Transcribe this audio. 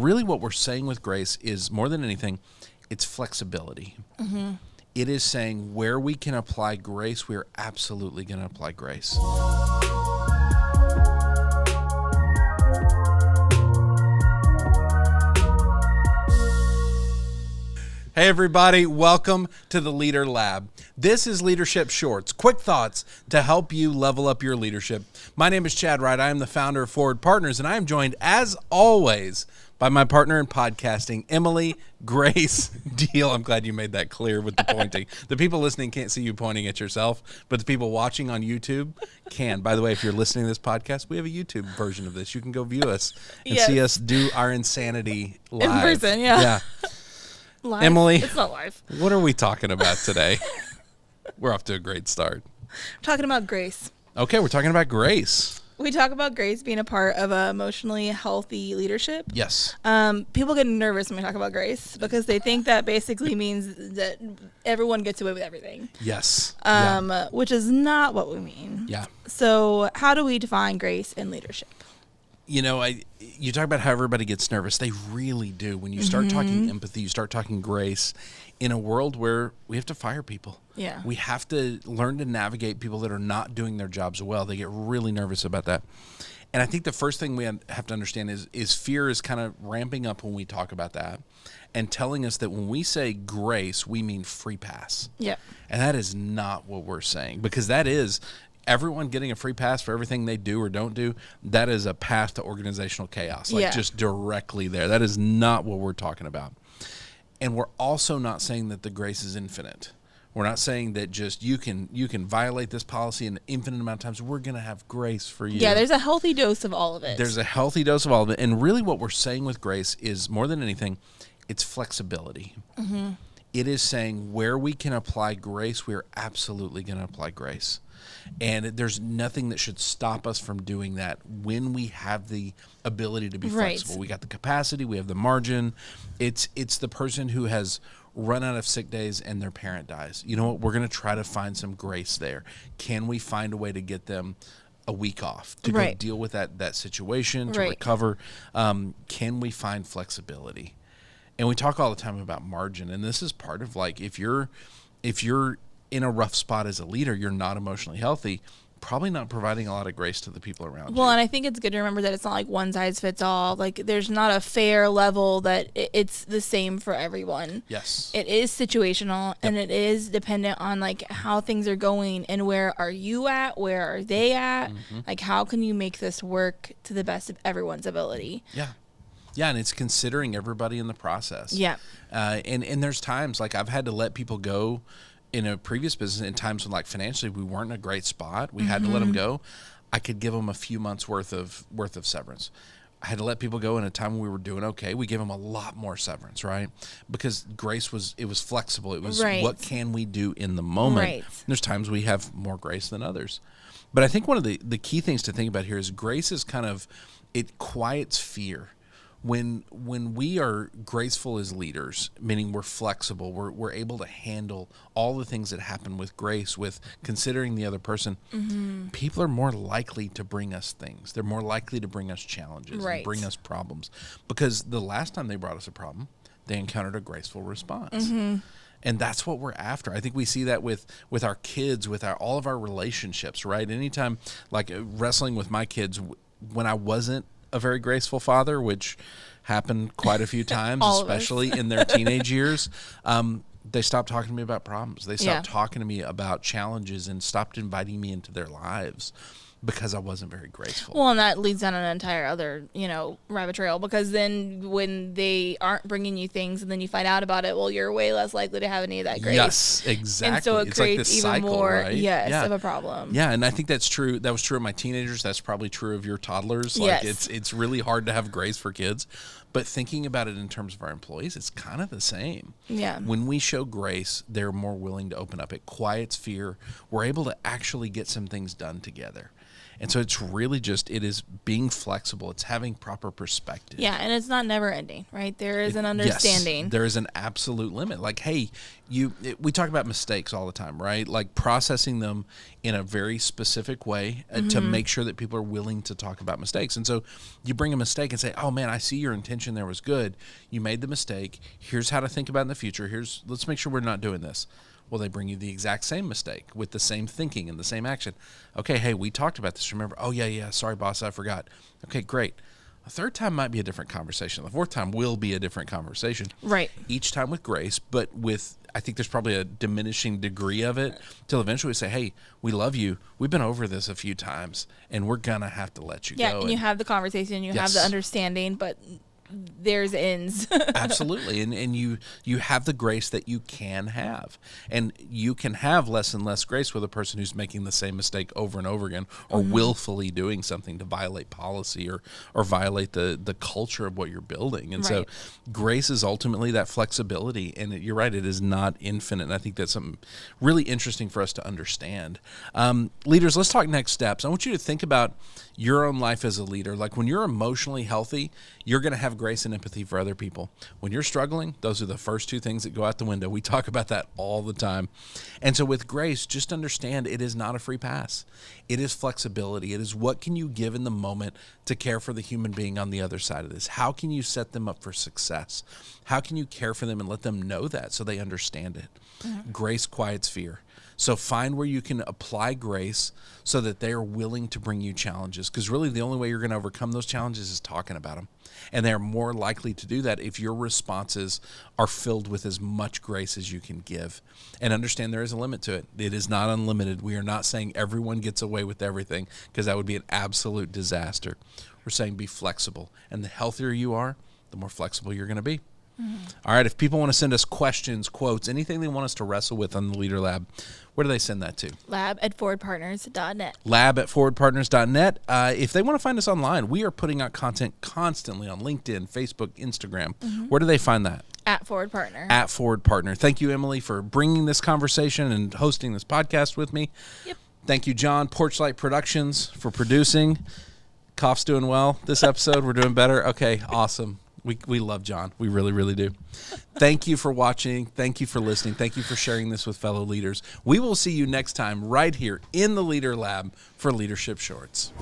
And really what we're saying with grace is, more than anything, it's flexibility. Mm-hmm. It is saying where we can apply grace, we're absolutely going to apply grace. Hey everybody, welcome to the Leader Lab. This is Leadership Shorts, quick thoughts to help you level up your leadership. My name is Chad Wright. I am the founder of Forward Partners, and I am joined, as always, by my partner in podcasting, Emily Grace Deal. I'm glad you made that clear with the pointing. The people listening can't see you pointing at yourself, but the people watching on YouTube can. By the way, if you're listening to this podcast, we have a YouTube version of this. You can go view us and see us do our insanity live. In person, yeah. Live? Emily, it's not live. What are we talking about today? We're off to a great start. We're talking about grace. Okay, we're talking about grace. We talk about grace being a part of emotionally healthy leadership. Yes. People get nervous when we talk about grace because they think that basically means that everyone gets away with everything. Yes. Which is not what we mean. Yeah. So how do we define grace in leadership? You know, you talk about how everybody gets nervous. They really do. When you start talking empathy, you start talking grace in a world where we have to fire people. Yeah. We have to learn to navigate people that are not doing their jobs well. They get really nervous about that. And I think the first thing we have to understand is fear is kind of ramping up when we talk about that and telling us that when we say grace, we mean free pass. Yeah. And that is not what we're saying, because that is everyone getting a free pass for everything they do or don't do. That is a path to organizational chaos, just directly there. That is not what we're talking about. And we're also not saying that the grace is infinite. We're not saying that just you can violate this policy an infinite amount of times. We're going to have grace for you. Yeah, there's a healthy dose of all of it. There's a healthy dose of all of it. And really what we're saying with grace is, more than anything, it's flexibility. Mm-hmm. It is saying where we can apply grace, we're absolutely going to apply grace. And there's nothing that should stop us from doing that when we have the ability to be flexible. We got the capacity, we have the margin. It's the person who has run out of sick days and their parent dies. You know what? We're going to try to find some grace there. Can we find a way to get them a week off to go deal with that situation, to recover? Can we find flexibility? And we talk all the time about margin, and this is part of, like, if you're in a rough spot as a leader, you're not emotionally healthy, probably not providing a lot of grace to the people around you. Well, and I think it's good to remember that it's not like one size fits all. Like, there's not a fair level that it's the same for everyone. Yes. It is situational, and it is dependent on, like, how things are going and where are you at, where are they at? Mm-hmm. Like, how can you make this work to the best of everyone's ability? Yeah. Yeah, and it's considering everybody in the process. Yeah. And there's times, like, I've had to let people go in a previous business in times when, like, financially we weren't in a great spot. We had to let them go. I could give them a few months worth of severance. I had to let people go in a time when we were doing okay. We gave them a lot more severance, right? Because grace was flexible. It was what can we do in the moment. Right. There's times we have more grace than others. But I think one of the key things to think about here is grace is kind of, it quiets fear. When we are graceful as leaders, meaning we're flexible, we're able to handle all the things that happen with grace, with considering the other person, people are more likely to bring us things. They're more likely to bring us challenges and bring us problems. Because the last time they brought us a problem, they encountered a graceful response. Mm-hmm. And that's what we're after. I think we see that with our kids, with all of our relationships, right? Anytime, like wrestling with my kids, when I wasn't a very graceful father, which happened quite a few times, especially in their teenage years, they stopped talking to me about problems. They stopped talking to me about challenges and stopped inviting me into their lives because I wasn't very graceful. Well, and that leads down an entire other, rabbit trail, because then when they aren't bringing you things and then you find out about it, well, you're way less likely to have any of that grace. Yes, exactly. And so it creates even cycle, more, right? of a problem. Yeah, and I think that's true. That was true of my teenagers. That's probably true of your toddlers. Like, it's really hard to have grace for kids. But thinking about it in terms of our employees, it's kind of the same. Yeah. When we show grace, they're more willing to open up. It quiets fear. We're able to actually get some things done together. And so it's really just, it is being flexible. It's having proper perspective. Yeah, and it's not never ending, right? There is an understanding. Yes, there is an absolute limit. Like, hey, we talk about mistakes all the time, right? Like processing them in a very specific way to make sure that people are willing to talk about mistakes. And so you bring a mistake and say, oh man, I see your intention there was good. You made the mistake. Here's how to think about it in the future. Let's make sure we're not doing this. Well, they bring you the exact same mistake with the same thinking and the same action. Okay, hey, we talked about this. Remember? Oh, yeah. Sorry, boss, I forgot. Okay, great. A third time might be a different conversation. The fourth time will be a different conversation. Right. Each time with grace, but with, I think there's probably a diminishing degree of it till eventually we say, hey, we love you. We've been over this a few times, and we're going to have to let you go. Yeah, and you have the conversation, you have the understanding, but there's ends. Absolutely. And you have the grace that you can have. And you can have less and less grace with a person who's making the same mistake over and over again, or willfully doing something to violate policy or violate the culture of what you're building. And so grace is ultimately that flexibility. And you're right, it is not infinite. And I think that's something really interesting for us to understand. Leaders, let's talk next steps. I want you to think about your own life as a leader. Like when you're emotionally healthy, you're going to have grace and empathy for other people. When you're struggling, those are the first two things that go out the window. We talk about that all the time. And so with grace, just understand it is not a free pass. It is flexibility. It is what can you give in the moment to care for the human being on the other side of this? How can you set them up for success? How can you care for them and let them know that so they understand it? Mm-hmm. Grace quiets fear. So find where you can apply grace so that they are willing to bring you challenges. Because really the only way you're going to overcome those challenges is talking about them. And they're more likely to do that if your responses are filled with as much grace as you can give. And understand there is a limit to it. It is not unlimited. We are not saying everyone gets away with everything, because that would be an absolute disaster. We're saying be flexible. And the healthier you are, the more flexible you're going to be. All right, if people want to send us questions, quotes, anything they want us to wrestle with on the Leader Lab, where do they send that to? lab@forwardpartners.net. lab@forwardpartners.net. If they want to find us online, we are putting out content constantly on LinkedIn, Facebook, Instagram. Where do they find that? @ForwardPartner. @ForwardPartner. Thank you, Emily, for bringing this conversation and hosting this podcast with me. Yep. Thank you, John, Porchlight Productions, for producing. Cough's doing well this episode. We're doing better. Okay, awesome. We love John. We really, really do. Thank you for watching. Thank you for listening. Thank you for sharing this with fellow leaders. We will see you next time right here in the Leader Lab for Leadership Shorts.